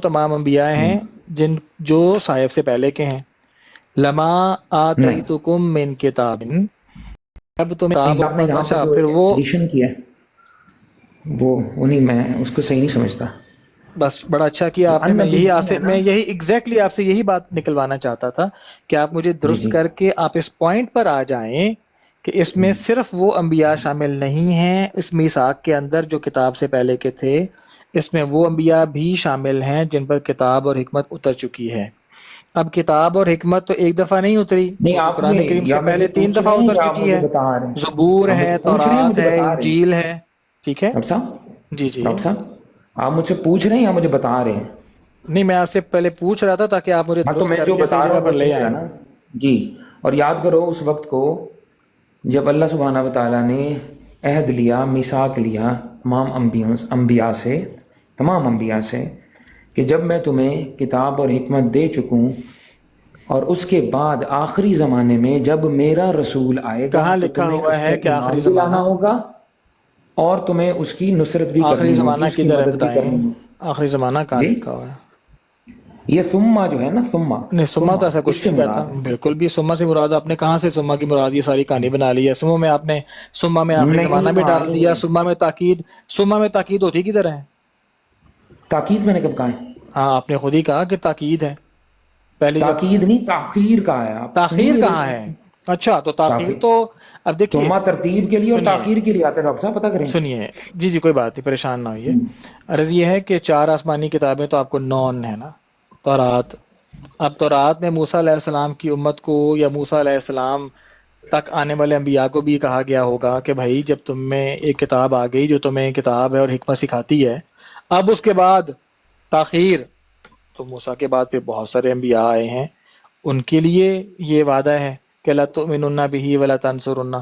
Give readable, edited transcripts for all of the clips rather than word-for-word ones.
تمام انبیاء ہیں جن جو صاحب سے پہلے کے ہیں. لما نہیں آتیتکم من کتاب، جب تم کتاب. آپ نے یہاں پر اچھا جو پھر وہ ایڈیشن کیا ہے وہ نہیں، میں اس کو صحیح نہیں سمجھتا. بس بڑا اچھا کیا آپ نے. میں یہی النبیین ہے نا. میں یہی ایگزیکٹلی آپ سے یہی بات نکلوانا چاہتا تھا کہ آپ مجھے جی درست جی کر کے آپ اس پوائنٹ پر آ جائیں کہ اس میں صرف وہ انبیاء شامل نہیں ہیں اس میثاق کے اندر جو کتاب سے پہلے کے تھے، اس میں وہ انبیاء بھی شامل ہیں جن پر کتاب اور حکمت اتر چکی ہے. اب کتاب اور حکمت تو ایک دفعہ نہیں اتری، نہیں، وہ تو آپ قرآن یہ کریم یا سے مجھ سے پہلے 3 پوچھ دفعہ رہے ہیں اتر یا آپ چکی مجھے ہے. بتا رہے ہیں؟ زبور آپ ہے، مجھے پوچھ رہے ہیں یا تورات مجھے ہے، بتا رہے ہیں؟ انجیل ہے. ٹھیک ہے ڈاکٹر صاحب، جی جی. ڈاکٹر صاحب، آپ مجھ سے پوچھ رہے ہیں یا مجھے بتا رہے ہیں؟ نہیں میں آپ سے پہلے پوچھ رہا تھا تاکہ آپ مجھے ہاں تو درست میں کر جو کے صحیح بتا رہا جگہ ہوں پر وہ لے سنیے گا آئیں. نا جی. اور یاد کرو اس وقت کو جب اللہ سبحانہ و تعالیٰ نے عہد لیا، میثاق لیا تمام انبیاء سے کہ جب میں تمہیں کتاب اور حکمت دے چکوں اور اس کے بعد آخری زمانے میں جب میرا رسول آئے گا کہاں تو لکھا تمہیں ہوا اس ہے پر کہ آخری ایمان بھی زمانہ؟ لانا ہوگا اور تمہیں اس کی نصرت بھی آخری کرنی ہوگی، زمانہ اس کی کدھر ہے مدد بھی بتائیں؟ کرنی ہوگی. آخری زمانہ کہاں جی، لکھا ہوا ہے؟ یہ ثم جو ہے نا، نہیں سما تو ایسا اس کچھ سے نہیں کہتا، مراد ہے. بالکل بھی. سما سے مراد آپ نے کہاں سے سما کی مراد یہ ساری کہانی بنا لی ہے؟ سما میں آپ نے سما میں آخری نہیں زمانہ نہیں، بھی وہاں ڈال یہ دیا. نہیں ہے. سما میں تاکید ہوتی کدھر ہے؟ تاکید میں نے کب کہا ہے؟ ہاں آپ نے خود ہی کہا کہ تاکید ہے پہلے جب. تاکید نہیں، تاخیر کا ہے. آپ سنیے تاخیر میری کہاں ہے؟ اچھا تو تاخیر تاخیر تو اب دیکھیے. ثم ترتیب کے لیے اور سنیے تاخیر کے لیے آتے ہیں. ڈاکٹر صاحب پتہ کریں. سنیے جی کوئی بات نہیں، پریشان نہ ہوئیے. عرض یہ ہے کہ 4 آسمانی کتابیں تو آپ کو نون ہے نا. تورات، اب تورات میں موسیٰ علیہ السلام کی امت کو یا موسیٰ علیہ السلام تک آنے والے انبیاء کو بھی کہا گیا ہوگا کہ بھائی جب تم میں ایک کتاب آ گئی جو تمہیں کتاب ہے اور حکمت سکھاتی ہے، اب اس کے بعد تاخیر. تو موسیٰ کے بعد پھر بہت سارے انبیاء آئے ہیں، ان کے لیے یہ وعدہ ہے کہ لا تؤمنن بہ ولا تنصرن.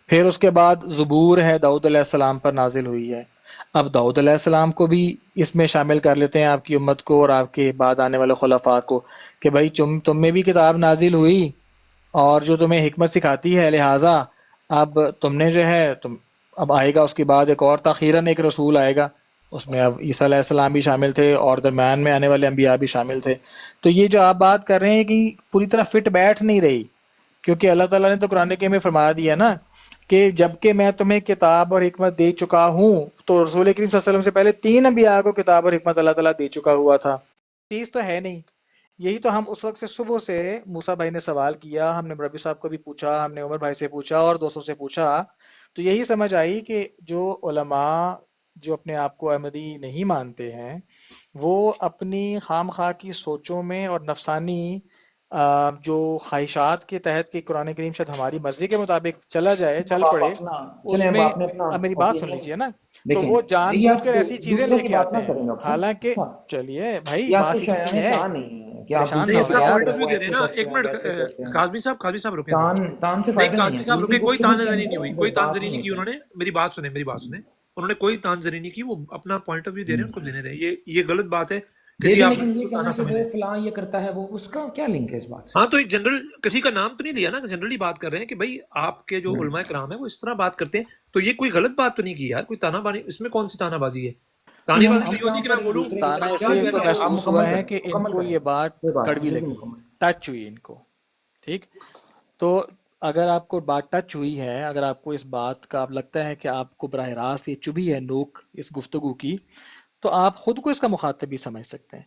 پھر اس کے بعد زبور ہے، داؤد علیہ السلام پر نازل ہوئی ہے. اب داؤد علیہ السلام کو بھی اس میں شامل کر لیتے ہیں، آپ کی امت کو اور آپ کے بعد آنے والے خلفاء کو، کہ بھائی تم میں بھی کتاب نازل ہوئی اور جو تمہیں حکمت سکھاتی ہے، لہٰذا اب تم نے جو ہے اب آئے گا اس کے بعد ایک اور تاخیراً ایک رسول آئے گا، اس میں اب عیسیٰ علیہ السلام بھی شامل تھے اور درمیان میں آنے والے انبیاء بھی شامل تھے. تو یہ جو آپ بات کر رہے ہیں کہ پوری طرح فٹ بیٹھ نہیں رہی، کیونکہ اللہ تعالیٰ نے تو قرآن کے میں فرما دیا نا کہ جب کہ میں تمہیں کتاب اور حکمت دے چکا ہوں. تو رسول کریم صلی اللہ علیہ وسلم سے پہلے 3 انبیاء کو کتاب اور حکمت اللہ تعالیٰ دے چکا ہوا تھا. چیز تو ہے نہیں. یہی تو ہم اس وقت سے صبح سے موسیٰ بھائی نے سوال کیا، ہم نے ربی صاحب کو بھی پوچھا، ہم نے عمر بھائی سے پوچھا اور دوستوں سے پوچھا، تو یہی سمجھ آئی کہ جو علماء جو اپنے آپ کو احمدی نہیں مانتے ہیں وہ اپنی خام خواہ کی سوچوں میں اور نفسانی جو خواہشات کے تحت کہ قرآن کریم شاید ہماری مرضی کے مطابق چلا جائے، چل اب آپ پڑے، اپنا چلیں، اس اب میں آپ نے اپنا اب میری بات سن اوپینین لیجئے نا، تو دیکھیں. وہ جان یہ بوجھ آپ کر ایسی چیزیں دوسروں لے کی کے بات نہ آتے ہیں. کریں ڈاکٹر صاحب. حالانکہ صاحب، چلیے بھائی یہ آپ کو بات سیدھی سی شایان ہے، شان نہیں ہے کہ آپ پریشان نہ نہیں، دوسروں ہو کو اپنا یار. پوائنٹ ایسے آف ویو دے رہے ہیں ایسے نا. کرتے ایک ہیں منٹ، ویسے کرتے ہیں. کاظمی صاحب رکیں ذرا. تان سے نہیں فائدہ نہیں کاظمی ہے. صاحب ان کی رکیں، کوئی گفتگو کے تانزنی نہیں ہوئی، اندر کوئی جذبات تانزنی نہیں نہیں کی ہوتے. انہوں نے. میری بات سنیں، انہوں نے کوئی تانزنی نہیں کی، وہ اپنا پوائنٹ آف ویو دے رہے ہیں، ان کو دینے دیں. یہ غلط بات ہے کہ دے جی دیں، آپ لیکن اس یہ کو کہنا تانا کہ سمجھ وہ لیں. فلاں یہ کرتا ہے، وہ اس کا کیا لنک ہے اس بات سے؟ ہاں تو ایک جنرل کسی کا نام تو نہیں لیا نا، جنرلی بات کر رہے ہیں کہ بھائی آپ کے جو علماء کرام ہیں وہ اس طرح بات کرتے ہیں، تو یہ کوئی غلط بات تو نہیں کی یار. کوئی تانا بانی اس میں کون سی تانا بازی ہے؟ تانے نہیں، بازی تو ہم یہ ہوتی یہاں ہے کہ پر میں بولوں دوسرے تانا اس چلیں لیے ان ٹھیک کو ہے. آپ محسوس ہوا مکمل ہے کریں، کہ ان مکمل کو کریں. یہ بات کوئی بات نہیں، کڑوی بالکل لگی، مکمل. ٹچ ہوئی ان کو. ٹھیک، تو اگر آپ کو بات ٹچ ہوئی ہے، اگر آپ کو اس بات کا اب لگتا ہے کہ آپ کو براہ راست یہ چبھی ہے نوک اس گفتگو کی، تو آپ خود کو اس کا مخاطب بھی سمجھ سکتے ہیں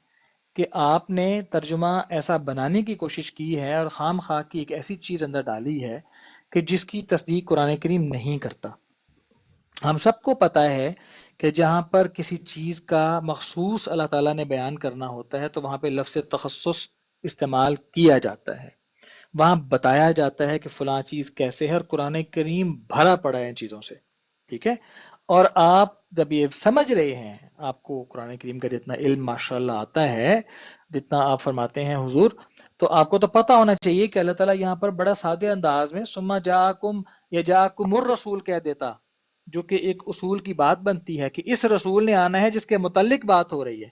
کہ آپ نے ترجمہ ایسا بنانے کی کوشش کی ہے اور خام خواہ کی ایک ایسی چیز اندر ڈالی ہے کہ جس کی تصدیق قرآن کریم نہیں کرتا. ہم سب کو پتہ ہے کہ جہاں پر کسی چیز کا مخصوص اللہ تعالیٰ نے بیان کرنا ہوتا ہے تو وہاں پہ لفظ تخصص استعمال کیا جاتا ہے، وہاں بتایا جاتا ہے کہ فلاں چیز کیسے ہے، اور قرآن کریم بھرا پڑا ہے ان چیزوں سے. ٹھیک ہے، اور آپ جب یہ سمجھ رہے ہیں، آپ کو قرآن کریم کا جتنا علم ماشاءاللہ آتا ہے، جتنا آپ فرماتے ہیں حضور، تو آپ کو تو پتہ ہونا چاہیے کہ اللہ تعالیٰ یہاں پر بڑا سادے انداز میں ثم جاءکم یا جاءکم الرسول کہہ دیتا، جو کہ ایک اصول کی بات بنتی ہے کہ اس رسول نے آنا ہے جس کے متعلق بات ہو رہی ہے،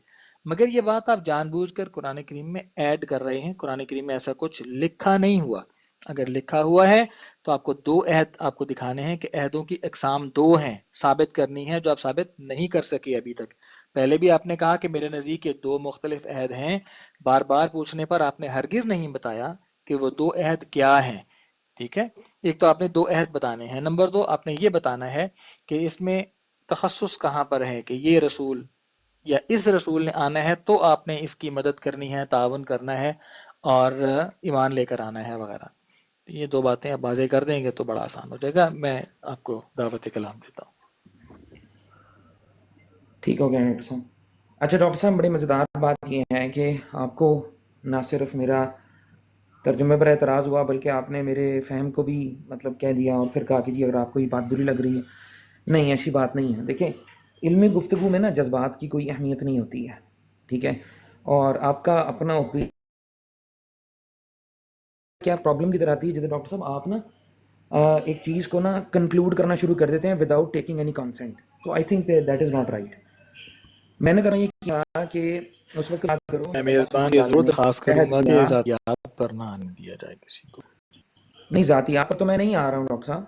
مگر یہ بات آپ جان بوجھ کر قرآن کریم میں ایڈ کر رہے ہیں. قرآن کریم میں ایسا کچھ لکھا نہیں ہوا. اگر لکھا ہوا ہے تو آپ کو 2 عہد آپ کو دکھانے ہیں کہ عہدوں کی اقسام 2 ہیں، ثابت کرنی ہے جو آپ ثابت نہیں کر سکے ابھی تک. پہلے بھی آپ نے کہا کہ میرے نزدیک یہ دو مختلف عہد ہیں، بار بار پوچھنے پر آپ نے ہرگز نہیں بتایا کہ وہ دو عہد کیا ہیں، ٹھیک ہے؟ ایک تو آپ نے دو عہد بتانے ہیں، نمبر دو آپ نے یہ بتانا ہے کہ اس میں تخصص کہاں پر ہے کہ یہ رسول یا اس رسول نے آنا ہے تو آپ نے اس کی مدد کرنی ہے، تعاون کرنا ہے اور ایمان لے کر آنا ہے وغیرہ۔ یہ دو باتیں آپ واضح کر دیں گے تو بڑا آسان ہو جائے گا، میں آپ کو دعوت کلام دیتا ہوں۔ ٹھیک ہو گیا ڈاکٹر صاحب۔ اچھا ڈاکٹر صاحب، بڑی مزیدار بات یہ ہے کہ آپ کو نہ صرف میرا ترجمے پر اعتراض ہوا بلکہ آپ نے میرے فہم کو بھی مطلب کہہ دیا اور پھر کہا کہ جی اگر آپ کو یہ بات بری لگ رہی ہے، نہیں ایسی بات نہیں ہے۔ دیکھیں علمی گفتگو میں نا جذبات کی کوئی اہمیت نہیں ہوتی ہے، ٹھیک ہے؟ اور آپ کا اپنا اوپینین کیا پرابلم کی طرح آتی ہے جیسے ڈاکٹر صاحب آپ نا ایک چیز کو نا کنکلوڈ کرنا شروع کر دیتے ہیں وداؤٹ ٹیکنگ اینی کنسنٹ، تو I think that is not right. میں نے طرح یہ کیا کہ اس وقت یاد کرو میں جب اللہ میزبان سبحانہ یہ تعالیٰ ضرور نے درخواست کروں عہد گا لیا۔ کہ ذاتیات پر نہ آنے دیا جائے کسی کو۔ نہیں ذاتی آپ پر تو میں نہیں آ رہا ہوں ڈاکٹر صاحب،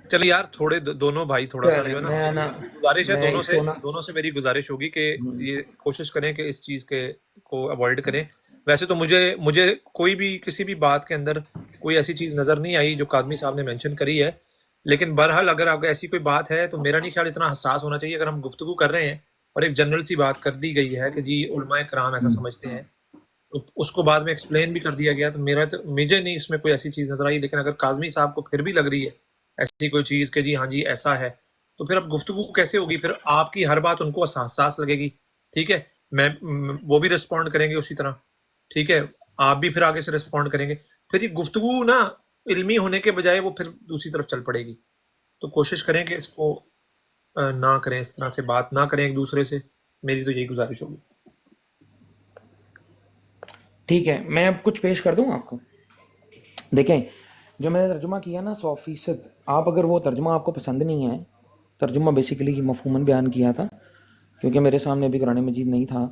چلے یار تھوڑے دونوں بھائی تھوڑا سا چلیں جو ہے نا میں نا میری گزارش ہے میں اس کو نا دونوں سے میری گزارش ہوگی کہ یہ کوشش کریں کہ اس چیز کے کو اوائڈ کریں۔ ویسے تو مجھے کوئی بھی کسی بھی بات کے اندر کوئی ایسی چیز نظر نہیں آئی جو کاظمی صاحب نے مینشن کری ہے، لیکن بہرحال اگر ایسی کوئی بات ہے تو میرا نہیں خیال اتنا حساس ہونا چاہیے۔ اگر ہم گفتگو کر رہے ہیں اور ایک جنرل سی بات کر دی گئی ہے کہ جی علماء کرام ایسا سمجھتے ہیں، تو اس کو بعد میں ایکسپلین بھی کر دیا گیا، تو مجھے نہیں اس میں کوئی ایسی چیز نظر آئی۔ لیکن اگر کاظمی صاحب کو پھر بھی لگ رہی ہے ایسی کوئی چیز کہ جی ہاں جی ایسا ہے، تو پھر اب گفتگو کیسے ہوگی؟ پھر آپ کی ہر بات ان کو حساس لگے گی، ٹھیک ہے؟ وہ بھی رسپونڈ کریں گے اسی طرح، ٹھیک ہے؟ آپ بھی پھر آگے سے رسپونڈ کریں گے، پھر یہ گفتگو نا علمی ہونے کے بجائے وہ پھر دوسری طرف چل پڑے گی۔ تو کوشش کریں کہ اس کو نہ کریں، اس طرح سے بات نہ کریں ایک دوسرے سے، میری تو یہی گزارش ہوگی۔ ٹھیک ہے، میں اب کچھ پیش کر دوں آپ کو۔ دیکھیں جو میں نے ترجمہ کیا نا 100%، آپ اگر وہ ترجمہ آپ کو پسند نہیں ہے، ترجمہ بیسیکلی مفہوماً بیان کیا تھا کیونکہ میرے سامنے ابھی قرآن مجید نہیں تھا،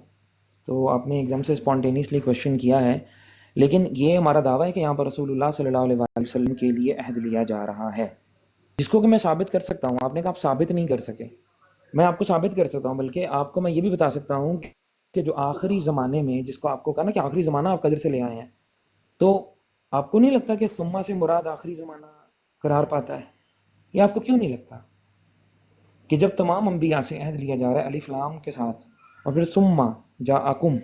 تو آپ نے ایگزام سے اسپونٹینیسلی کویشچن کیا ہے، لیکن یہ ہمارا دعویٰ ہے کہ یہاں پر رسول اللہ صلی اللہ علیہ وسلم کے لیے عہد لیا جا رہا ہے، جس کو کہ میں ثابت کر سکتا ہوں۔ آپ نے کہا آپ ثابت نہیں کر سکے، میں آپ کو ثابت کر سکتا ہوں، بلکہ آپ کو میں یہ بھی بتا سکتا ہوں کہ جو آخری زمانے میں، جس کو آپ کو کہا نا کہ آخری زمانہ آپ قدر سے لے آئے ہیں، تو آپ کو نہیں لگتا کہ ثم سے مراد آخری زمانہ قرار پاتا ہے؟ یہ آپ کو کیوں نہیں لگتا کہ جب تمام انبیاء سے عہد لیا جا رہا ہے الف لام کے ساتھ، اور پھر ثم جاءکم،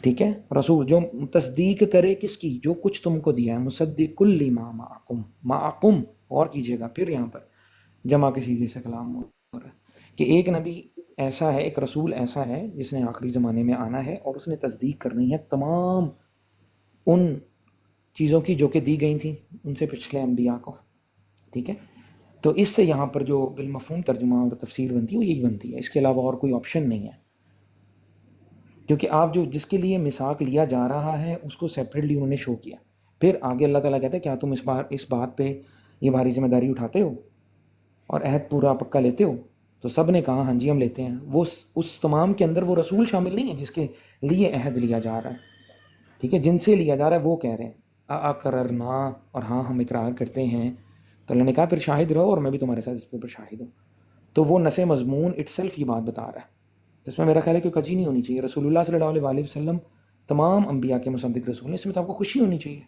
ٹھیک ہے، رسول جو تصدیق کرے کس کی؟ جو کچھ تم کو دیا ہے، مصدق لما معکم، معکم اور کیجیے گا، پھر یہاں پر جمع کے سیغے سے کلام ہو رہا ہے کہ ایک نبی ایسا ہے، ایک رسول ایسا ہے جس نے آخری زمانے میں آنا ہے اور اس نے تصدیق کرنی ہے تمام ان چیزوں کی جو کہ دی گئی تھیں ان سے پچھلے انبیاء کو، ٹھیک ہے؟ تو اس سے یہاں پر جو بالمفہوم ترجمہ اور تفسیر بنتی ہے وہ یہی بنتی ہے، اس کے علاوہ اور کوئی آپشن نہیں ہے، کیونکہ آپ جو جس کے لیے میثاق لیا جا رہا ہے اس کو سیپریٹلی انہوں نے شو کیا۔ پھر آگے اللہ تعالیٰ کہتا ہے کیا تم اس بات پہ یہ بھاری ذمہ داری اٹھاتے ہو اور عہد پورا پکا لیتے ہو؟ تو سب نے کہا ہاں جی ہم لیتے ہیں۔ وہ اس تمام کے اندر وہ رسول شامل نہیں ہے جس کے لیے عہد لیا جا رہا ہے، ٹھیک ہے؟ جن سے لیا جا رہا ہے وہ کہہ رہے ہیں اقررنا، اور ہاں ہم اقرار کرتے ہیں۔ تو اللہ نے کہا پھر شاہد رہو اور میں بھی تمہارے ساتھ اس کے اوپر شاہد ہوں۔ تو وہ نس مضمون اٹ سیلف یہ بات بتا رہا ہے، جس میں میرا خیال ہے کہ کجی نہیں ہونی چاہیے۔ رسول اللہ صلی اللہ علیہ وسلم تمام انبیاء کے مصدق رسول ہیں، اس میں تو آپ کو خوشی ہونی چاہیے۔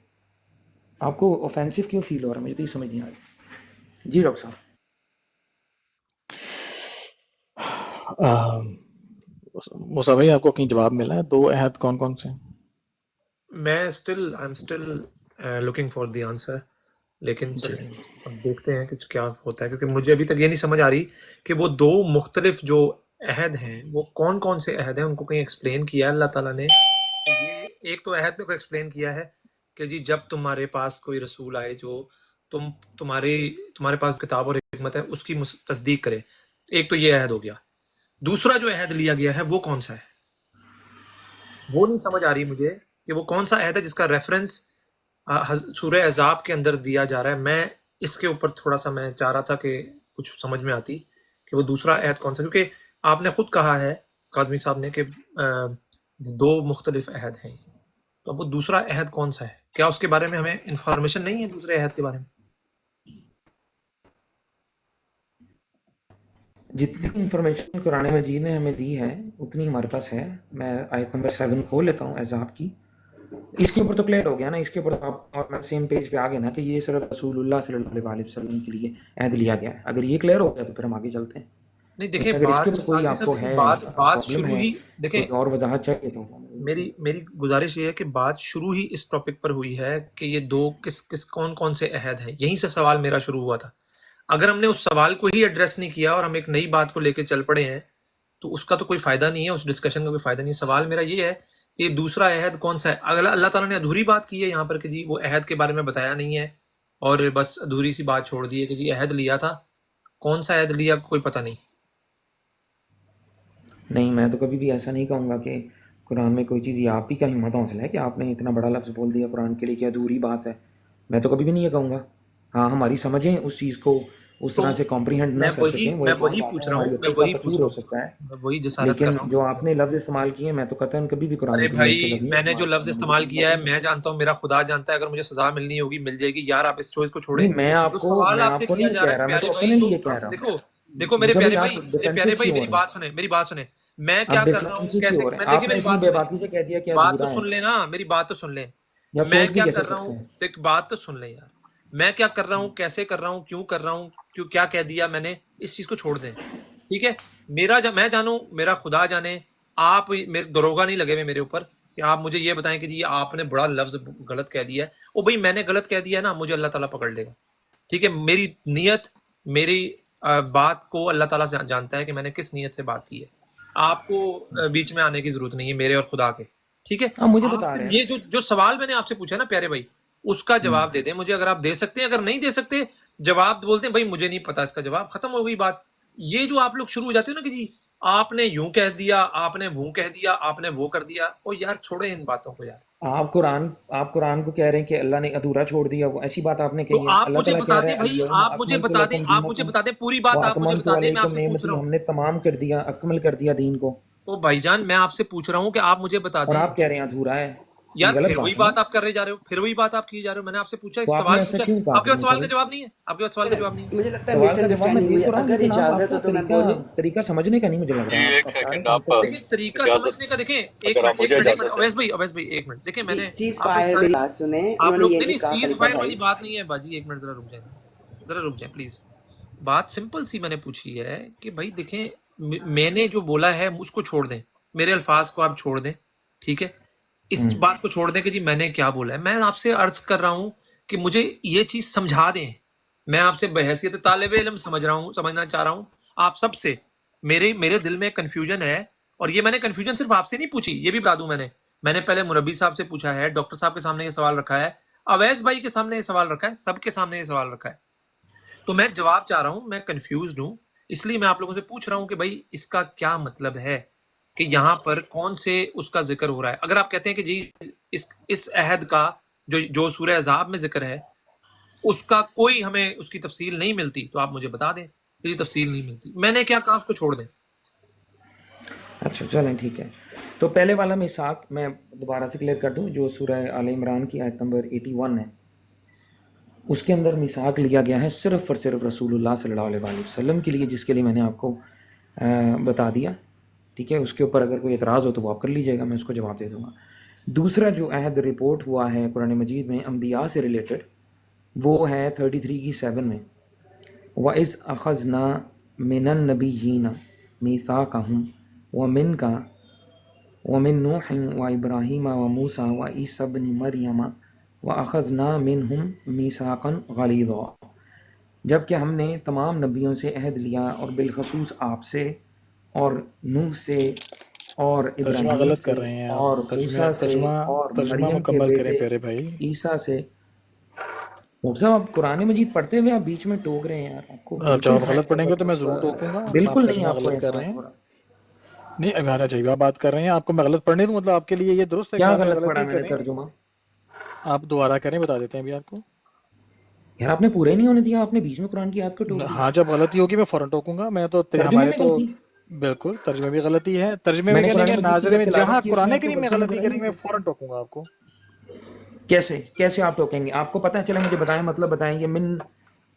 آپ کو اوفینسو کیوں فیل ہو رہا ہے؟ مجھے تو یہ سمجھ نہیں آ رہی۔ جی ڈاکٹر صاحب۔ موسیٰ بھائی آپ کو کہیں جواب ملا ہے؟ دو عہد کون کون سے ہیں؟ میں I'm still looking for the answer، لیکن چلیں اب دیکھتے ہیں کہ کیا ہوتا ہے، کیونکہ مجھے ابھی تک یہ نہیں سمجھ آ رہی کہ وہ دو مختلف جو عہد ہیں وہ کون کون سے عہد ہیں، ان کو کہیں ایکسپلین کیا ہے اللہ تعالیٰ نے؟ یہ ایک تو عہد میں کو ایکسپلین کیا ہے کہ جی جب تمہارے پاس کوئی رسول آئے جو تمہارے پاس کتاب اور حکمت ہے اس کی تصدیق کرے، ایک تو یہ عہد ہو گیا۔ دوسرا جو عہد لیا گیا ہے وہ کون سا ہے؟ وہ نہیں سمجھ آ رہی مجھے کہ وہ کون سا عہد ہے جس کا ریفرنس سورہ احزاب کے اندر دیا جا رہا ہے۔ میں اس کے اوپر تھوڑا سا میں چاہ رہا تھا کہ کچھ سمجھ میں آتی کہ وہ دوسرا عہد کون سا، کیونکہ آپ نے خود کہا ہے کاظمی صاحب نے کہ دو مختلف عہد ہیں، تو اب وہ دوسرا عہد کون سا ہے؟ کیا اس کے بارے میں ہمیں انفارمیشن نہیں ہے دوسرے عہد کے بارے میں؟ جتنی انفارمیشن قرآن مجید نے ہمیں دی ہے اتنی ہمارے پاس ہے. میں آیت نمبر 7 کھول لیتا ہوں احزاب کی. اس کے اوپر تو کلیئر ہو گیا نا, اس کے اوپر آپ اور میں سیم پیج پہ آ گئے نا کہ یہ صرف رسول اللہ صلی اللہ علیہ وسلم کے لیے عہد لیا گیا ہے. اگر یہ کلیئر ہو گیا تو پھر ہم آگے چلتے ہیں. نہیں دیکھیں لیکن اگر اس کے بات اوپر کوئی عالمی آپ صاحب کو ہے بات پرابلم شروع ہے, ہی دیکھیں کوئی اور وضاحت چاہیے تو میری گزارش یہ ہے کہ بات شروع ہی اس ٹاپک پر ہوئی ہے کہ یہ دو کس کون سے عہد ہیں. یہیں سے سوال میرا شروع ہوا تھا. اگر ہم نے اس سوال کو ہی ایڈریس نہیں کیا اور ہم ایک نئی بات کو لے کے چل پڑے ہیں تو اس کا تو کوئی فائدہ نہیں ہے, اس ڈسکشن کا کوئی فائدہ نہیں ہے. سوال میرا یہ ہے کہ یہ دوسرا عہد کون سا ہے. اگر اللہ تعالیٰ نے ادھوری بات کی ہے یہاں پر کہ جی وہ عہد کے بارے میں بتایا نہیں ہے اور بس ادھوری سی بات چھوڑ دی ہے کہ جی عہد لیا تھا, کون سا عہد لیا کوئی پتہ نہیں. نہیں. میں تو کبھی بھی ایسا نہیں کہوں گا کہ قرآن میں کوئی چیز, یہ آپ ہی کا ہمت حوصلہ ہے کہ آپ نے اتنا بڑا لفظ بول دیا قرآن کے لیے کہ ادھوری بات ہے. میں تو کبھی بھی نہیں یہ کہوں گا. ہاں ہماری سمجھیں اس چیز کو اس تو طرح سے کمپریہنڈ نہ کر سکیں, وہ میں ایک اور وہی بات پوچھ ہے, رہا ہماری ہوں عقل کا قصور ہو سکتا ہے. میں وہی جسارت کر لیکن رہا ہوں. جو آپ نے لفظ استعمال کیے ہیں میں تو قطعاً کبھی بھی قرآن ارے کی نیت سے بھائی لفظ نہیں میں نے جو لفظ کرتا. استعمال کیا ہے میں جانتا ہوں, میرا خدا جانتا ہے. اگر مجھے سزا ملنی ہوگی مل جائے گی. یار آپ اس چوائس کو چھوڑیں. نہیں میں جو سوال آپ سے کو کیا نہیں جا رہا کہہ ہے رہا, میں پیارے تو بھائی, اپنے جو لیے کہہ رہا ہوں. دیکھو میرے موسیٰ پیارے بھائی بھائی, آپ ڈیفینسو کیوں ہو میری رہے بات ہیں, سنیں, میری بات سنیں. میں آپ کیا کر رہا ہوں ڈیفینسو کیوں کیسے, ہو رہے میں ہیں. دیکھیں آپ نے میری اتنی بات بے سنیں, باکی سے کہہ دیا کہ بات تو ادھورا ہے, سن لیں نا, میری بات تو سن لیں. یا آپ میں سوچ بھی کیا کیسے کر رہا ہوں, سکتے ہیں. ایک بات تو سن لیں یار. میں کیا کر رہا ہوں, کیسے کر رہا ہوں, کیوں کر رہا ہوں, کیا کہہ دیا میں نے, اس چیز کو چھوڑ دیں. ٹھیک ہے, میں جانوں, میرا خدا جانے. آپ میرے دروغہ نہیں لگے ہوئے میرے اوپر کہ آپ مجھے یہ بتائیں کہ جی آپ نے بڑا لفظ غلط کہہ دیا ہے. او بھائی میں نے غلط کہہ دیا ہے نا, مجھے اللہ تعالیٰ پکڑ لے گا. ٹھیک ہے, میری نیت, میری بات کو اللہ تعالیٰ سے جانتا ہے کہ میں نے کس نیت سے بات کی ہے. آپ کو بیچ میں آنے کی ضرورت نہیں ہے میرے اور خدا کے. ٹھیک ہے, آپ مجھے آپ بتا صرف رہے یہ جو سوال میں نے آپ سے پوچھا نا پیارے بھائی, اس کا ہیں. جواب دے دیں مجھے. اگر آپ دے سکتے ہیں, اگر نہیں دے سکتے جواب بولتے ہیں بھائی مجھے نہیں پتا اس کا جواب, ختم ہو گئی بات. یہ جو آپ لوگ شروع ہو جاتے ہیں نا کہ جی آپ نے یوں کہہ دیا, آپ نے وہ کہہ دیا, آپ نے وہ کر دیا, او یار چھوڑیں ان باتوں کو یار. آپ قرآن کو کہہ رہے ہیں کہ اللہ نے ادھورا چھوڑ دیا, وہ ایسی بات آپ نے تو کہی ہے. آپ اللہ مجھے تعالیٰ کہہ بتا رہا دیں ہے بھائی, الیوم آپ مجھے اکملت بتا دیں, لکم آپ مجھے دینکم بتا دیں پوری بات, آپ مجھے واکملت بتا دیں, میں آپ علیکم سے پوچھ رہا نعمتی, ہوں. ہم نے تمام کر دیا, اکمل کر دیا دین کو, او بھائی جان, میں آپ سے پوچھ رہا ہوں کہ آپ مجھے بتا اور دیں. آپ کہہ رہے ہیں ادھورا ہے. یار یہ غلط پھر وہی بات ہے نا. بات آپ کر رہے جا رہے ہو, پھر وہی بات آپ کی جا رہے ہو. میں نے آپ سے پوچھا, ایک تو آپ نے سوال ایسا پوچھا, کیوں کہا آپ کے پھر پاس موسیٰ سوال کا بھائی؟ جواب نہیں ہے, آپ کے پاس سوال کا جواب نہیں ہے. مجھے لگتا ہے مس سوال کا جواب میں انڈرسٹینڈنگ دے ہوئی ہے. تو رہا ہوں, اگر لیکن آپ اجازت کا ہو تو میں بولوں. طریقہ سمجھنے کا نہیں مجھے لگ جی رہا. ایک آپ چاہ رہے سیکنڈ ہیں آپ آنسر دیں. دیکھیں طریقہ اجازت سمجھنے کا, دیکھیں ایک اگر آپ منٹ مجھے ایک منٹ ایک منٹ, اجازت دیں. اویس بھائی ایک منٹ, دیکھیں میں جی نے سیز آپ لوگ فائر سارے, میری بات سنیں. آپ انہوں نے لوگ یہ نہیں نہیں نہیں, کہا سیز خلیفہ فائر بھائی. والی بات نہیں ہے باجی, ایک منٹ ذرا رک جائیں پلیز. بات سمپل سی میں نے پوچھی ہے کہ بھائی دیکھیں, میں نے جو بولا ہے اس کو چھوڑ دیں, میرے الفاظ کو آپ چھوڑ دیں. ٹھیک ہے, اس بات کو چھوڑ دیں کہ جی میں نے کیا بولا ہے. میں آپ سے عرض کر رہا ہوں کہ مجھے یہ چیز سمجھا دیں. میں آپ سے بحیثیت طالب علم سمجھنا چاہ رہا ہوں آپ سب سے. میرے دل میں کنفیوژن ہے, اور یہ میں نے کنفیوژن صرف آپ سے نہیں پوچھی, یہ بھی بتا دوں میں نے پہلے مربی صاحب سے پوچھا ہے, ڈاکٹر صاحب کے سامنے یہ سوال رکھا ہے, اویس بھائی کے سامنے یہ سوال رکھا ہے, سب کے سامنے یہ سوال رکھا ہے. تو میں جواب چاہ رہا ہوں, میں کنفیوزڈ ہوں, اس لیے میں آپ لوگوں سے پوچھ رہا ہوں کہ بھائی اس کا کیا مطلب ہے کہ یہاں پر کون سے اس کا ذکر ہو رہا ہے. اگر آپ کہتے ہیں کہ جی اس عہد کا جو سورہ احزاب میں ذکر ہے اس کا کوئی ہمیں اس کی تفصیل نہیں ملتی, تو آپ مجھے بتا دیں کہ یہ تفصیل نہیں ملتی. میں نے کیا کہا, اس کو چھوڑ دیں. اچھا چلیں ٹھیک ہے. تو پہلے والا میثاق میں دوبارہ سے کلیئر کر دوں, جو سورہ آل عمران کی آیت نمبر 81 ہے, اس کے اندر میثاق لیا گیا ہے صرف اور صرف رسول اللہ صلی اللہ علیہ وآلہ وسلم کے لیے, جس کے لیے میں نے آپ کو بتا دیا. ٹھیک ہے, اس کے اوپر اگر کوئی اعتراض ہو تو وہ آپ کر لیجیے گا, میں اس کو جواب دے دوں گا. دوسرا جو عہد رپورٹ ہوا ہے قرآن مجید میں انبیاء سے ریلیٹڈ, وہ ہے 33 کی 7 میں, وَإِذْ أَخَذْنَا مِنَ النَّبِيِّينَ مِيثَاقَهُمْ وَمِن نُوحٍ وَإِبْرَاهِيمَ وَمُوسَىٰ وَعِيسَىٰ ابْنِ مَرْيَمَ وَأَخَذْنَا مِنْهُمْ مِيثَاقًا غَلِيظًا. جبکہ ہم نے تمام نبیوں سے عہد لیا, اور بالخصوص آپ سے اور نوح سے اور ترجمہ ابراہیم غلط سے کر رہے ہیں اور آپ. موسیٰ سے اور ترجمہ مریم کے مکمل کریں بیٹے پیارے بھائی. عیسیٰ سے. ڈاکٹر صاحب آپ قرآن مجید پڑھتے ہوئے آپ بیچ میں ٹوک رہے ہیں یار, آپ کو جب بالکل آپ غلط پڑھیں گے تو میں ضرور مطلب ٹوکوں گا. آپ بالکل نہیں ترجمہ آپ کو غلط کر رہے احساس ہیں. ہو رہا. نہیں ہمارا چاہیے آپ بات کر رہے ہیں, آپ کو میں غلط پڑھنے دوں, مطلب آپ کے لیے یہ درست ہے کہ کیا آپ غلط پڑھا غلطی میں نے کریں. ترجمہ؟ آپ دوبارہ کریں, بتا دیتے ہیں ابھی آپ کو. یار آپ نے پورے نہیں ہونے دیا, آپ نے بیچ میں قرآن کی آیت کو ٹوک دیا. ہاں جب غلطی ہوگی میں فوراً ٹوکوں گا. میں تو ترجمے ہمارے میں تو غلطی, بالکل ترجمے بھی غلطی ہے. ترجمے میں میں نے کیا نہیں قرآن کہ مجید کی ناظرے جب میں تلاوت جہاں کی اس میں قرآن آپ کو کریم میں غلطی نظر غلطی آئی کریں ہے میں کوئی؟ فوراً ٹوکوں گا آپ کو. کیسے آپ ٹوکیں گے؟ آپ کو پتہ ہے, چلے مجھے بتائیں, مطلب بتائیں. یہ